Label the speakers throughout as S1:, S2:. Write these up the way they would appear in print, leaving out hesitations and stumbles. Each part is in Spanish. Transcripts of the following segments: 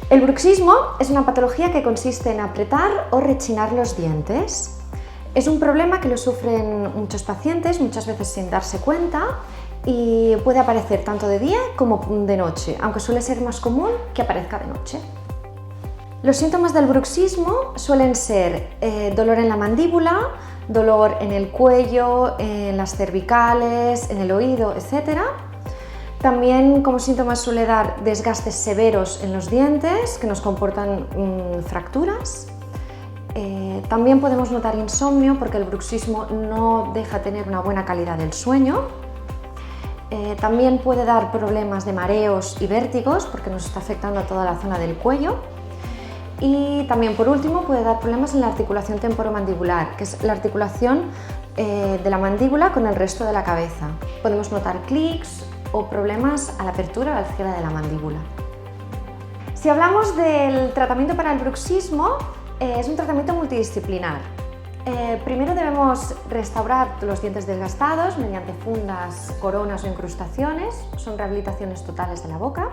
S1: El bruxismo es una patología que consiste en apretar o rechinar los dientes. Es un problema que lo sufren muchos pacientes, muchas veces sin darse cuenta, y puede aparecer tanto de día como de noche, aunque suele ser más común que aparezca de noche. Los síntomas del bruxismo suelen ser dolor en la mandíbula, dolor en el cuello, en las cervicales, en el oído, etc. También como síntomas suele dar desgastes severos en los dientes que nos comportan fracturas. También podemos notar insomnio porque el bruxismo no deja tener una buena calidad del sueño. También puede dar problemas de mareos y vértigos porque nos está afectando a toda la zona del cuello. Y también, por último, puede dar problemas en la articulación temporomandibular, que es la articulación de la mandíbula con el resto de la cabeza. Podemos notar clics o problemas a la apertura o al cierre de la mandíbula. Si hablamos del tratamiento para el bruxismo, es un tratamiento multidisciplinar. Primero debemos restaurar los dientes desgastados mediante fundas, coronas o incrustaciones, son rehabilitaciones totales de la boca.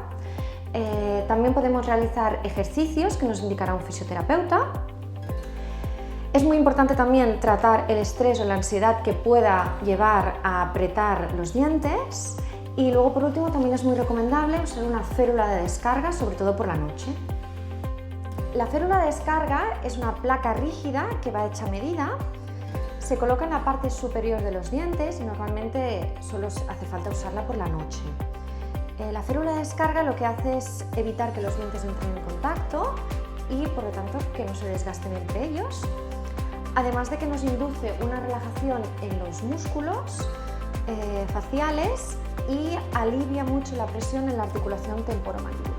S1: También podemos realizar ejercicios que nos indicará un fisioterapeuta. Es muy importante también tratar el estrés o la ansiedad que pueda llevar a apretar los dientes. Y luego, por último, también es muy recomendable usar una férula de descarga, sobre todo por la noche. La férula de descarga es una placa rígida que va hecha a medida. Se coloca en la parte superior de los dientes y normalmente solo hace falta usarla por la noche. La férula de descarga lo que hace es evitar que los dientes entren en contacto y, por lo tanto, que no se desgasten entre ellos. Además de que nos induce una relajación en los músculos faciales y alivia mucho la presión en la articulación temporomandibular.